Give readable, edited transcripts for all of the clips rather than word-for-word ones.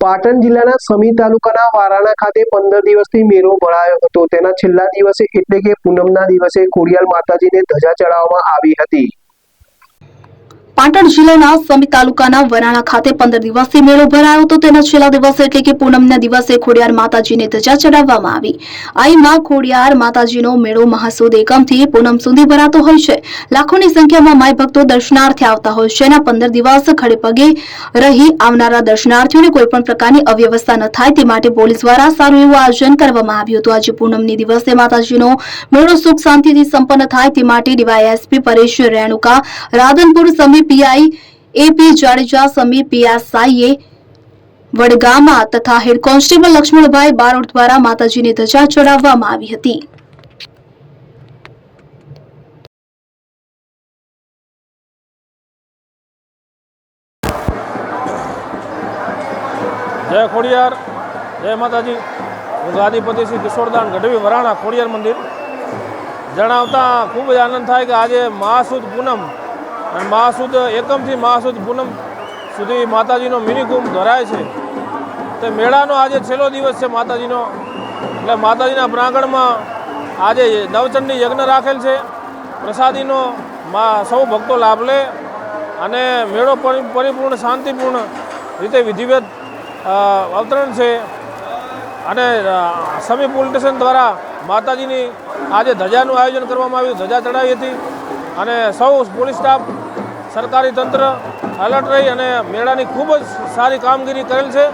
પાટણ જિલ્લાના સમી તાલુકાના વારાણા ખાતે 15 દિવસથી મેળો ભરાયો હતો। તેના છેલ્લા દિવસે એટલે કે પૂનમના દિવસે ખોડિયાર માતાજીને ધજા ચડાવવામાં આવી હતી। પાટણ જિલ્લાના સમી તાલુકાના વરાણા ખાતે 15 દિવસીય મેળો ભરાયો હતો। તેના છેલ્લા દિવસે એટલે કે પૂનમના દિવસે ખોડિયાર માતાજીને ધજા ચડાવવામાં આવી। આઈમાં ખોડિયાર માતાજીનો મેળો મહાસુદ એકમથી પૂનમ સુધી ભરાતો હોય છે। લાખોની સંખ્યામાં માય ભક્તો દર્શનાર્થે આવતા હોય છે। એના 15 દિવસ ખડે પગે રહી આવનારા દર્શનાર્થીઓને કોઈપણ પ્રકારની અવ્યવસ્થા ન થાય તે માટે પોલીસ દ્વારા સારું એવું આયોજન કરવામાં આવ્યું હતું। આજે પૂનમની દિવસે માતાજીનો મેળો સુખ શાંતિથી સંપન્ન થાય તે માટે ડીવાયએસપી પરેશ રેણુકા, રાધનપુર સમી પીઆઈ એપી જાડેજા, સમી પીએસઆઈએ વડગામા તથા હેડ કોન્સ્ટેબલ લક્ષ્મણભાઈ બારોટ દ્વારા માતાજીને ધજા ચડાવવામાં આવી હતી। जय खोडियार, जय माताजी। हूँ गादीपति श्री किशोरदान गढ़वी वराणा खोडियार मंदिर जणावता खूब आनंद थाय कि आज महासुद पूनम અને મહાસુદ એકમથી મહાસુદ પૂનમ સુધી માતાજીનો મિની કુંભ ધરાય છે। તે મેળાનો આજે છેલ્લો દિવસ છે માતાજીનો, એટલે માતાજીના પ્રાંગણમાં આજે નવચંડી યજ્ઞ રાખેલ છે। પ્રસાદીનો સૌ ભક્તો લાભ લે અને મેળો પરિપૂર્ણ શાંતિપૂર્ણ રીતે વિધિવત અવતરણ છે। અને સમી પોલીસ સ્ટેશન દ્વારા માતાજીની આજે ધજાનું આયોજન કરવામાં આવ્યું, ધજા ચડાવી હતી અને સૌ પોલીસ સ્ટાફ સરકારી તંત્ર એલર્ટ રહી અને મેળાની ખૂબ જ સારી કામગીરી કરેલ છે,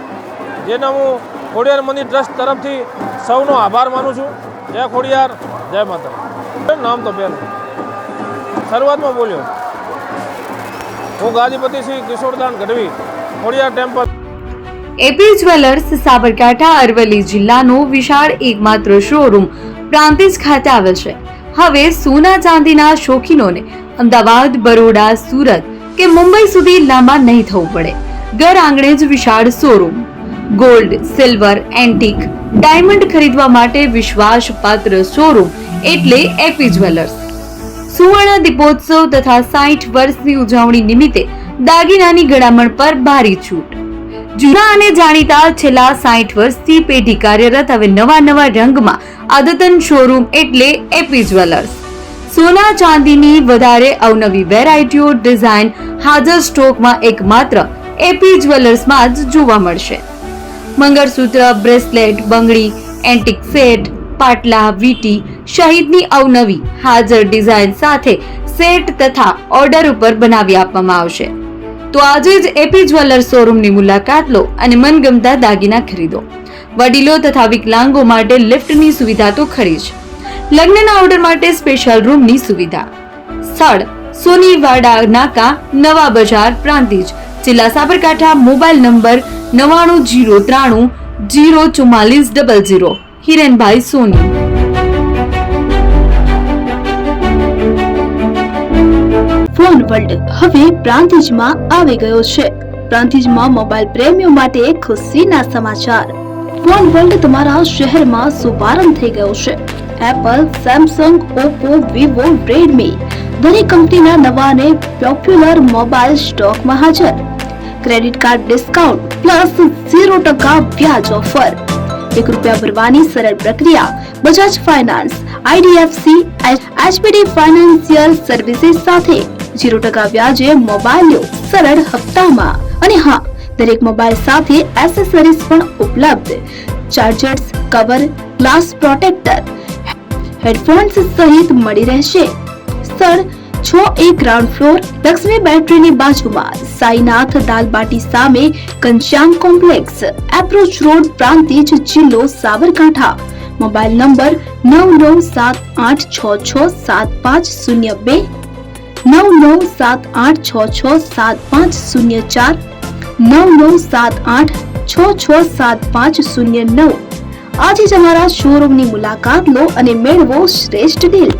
જેનો હું ખોડિયાર મંદિર ટ્રસ્ટ તરફથી સૌનો આભાર માનું છું। જય ખોડિયાર, જય માતા। નામ તો પહેલું શરૂઆતમાં બોલ્યો, હું ગાદીપતિ Shri Kishordan Gadhvi Khodiyar temple. AP jewellers Sabarkantha Aravalli જિલ્લાનું વિશાળ એકમાત્ર શોરૂમ પ્રાંતિજ ખાતે આવેલ છે। હવે સોના ચાંદીના શોખીનોને અમદાવાદ, બરોડા, સુરત કે મુંબઈ સુધી લાંબા નહીં થવું પડે। ઘર આંગણે જ વિશાળ showroom. Gold, silver, antique, diamond ખરીદવા માટે વિશ્વાસપાત્ર શોરૂમ એટલે એપી જ્વેલર્સ। સુવર્ણ દીપોત્સવ તથા 60 વર્ષની ઉજવણી નિમિત્તે દાગીનાની ગળામણ પર ભારી છૂટ। જૂના અને જાણીતા છેલ્લા 60 વર્ષથી પેઢી કાર્યરત હવે નવા રંગમાં અદ્યતન શોરૂમ એટલે એપી જ્વેલર્સ। સોના ચાંદીની વધારે અવનવી વેરાયટીઓ, ડિઝાઇન હાજર સ્ટોકમાં એકમાત્ર એપી જ્વેલર્સમાં જ જોવા મળશે। મંગળસૂત્ર, બ્રેસલેટ, બંગડી, એન્ટિક સેટ, પાટલા, વીટી સહિતની અવનવી હાજર ડિઝાઇન સાથે સેટ તથા ઓર્ડર ઉપર બનાવી આપવામાં આવશે। તો આજે જ એપી જ્વેલર્સ શોરૂમની મુલાકાત લો અને મનગમતા દાગીના ખરીદો। વડીલો તથા વિકલાંગો માટે લિફ્ટની સુવિધા તો ખરી જ, લગ્નના ઓર્ડર માટે સ્પેશિયલ રૂમની સુવિધા। સ્થળ સોનીવાડા નાકા, નવા બજાર, પ્રાંતિજ, જિલ્લા Sabarkantha. Mobile number 9903 04400। Hirenbhai Soni. Phone world હવે પ્રાંતિજમાં આવી ગયો છે। પ્રાંતિજમાં મોબાઈલ પ્રેમીઓ માટે ખુશીના સમાચાર। ફોન વર્લ્ડ તમારા શહેરમાં શુભારંભ થઈ ગયો છે। Apple, Samsung, Oppo, Vivo, Redmi દરેક કંપનીના નવા અને પોપ્યુલર મોબાઈલ સ્ટોકમાં હાજર। ક્રેડિટ કાર્ડ ડિસ્કાઉન્ટ પ્લસ 0% વ્યાજ ઓફર। ₹1 ભરવાની સરળ પ્રક્રિયા। બજાજ ફાઇનાન્સ, આઈડીએફસી, એચપીડી ફાઇનાન્શિયલ સર્વિસીસ સાથે 0% વ્યાજે મોબાઈલ લો સરળ હપ્તામાં। અને હા, દરેક મોબાઈલ સાથે એસેસરીઝ પણ ઉપલબ્ધ। Chargers, cover, glass protractor, headphones સહિત મળી રહેશે। સ્થળ 6A ગ્રાઉન્ડ ફ્લોર, લક્ષ્મી બેટરીની બાજુમાં, સાઈનાથ દાલબાટી સામે, Ghanshyam complex, approach road, Prantij, જિલ્લો સાબરકાંઠા। Mobile number 9978667502, 9978667504, 9978667509। આજે જ અમારા શોરૂમની મુલાકાત લો અને મેળવો શ્રેષ્ઠ ડીલ।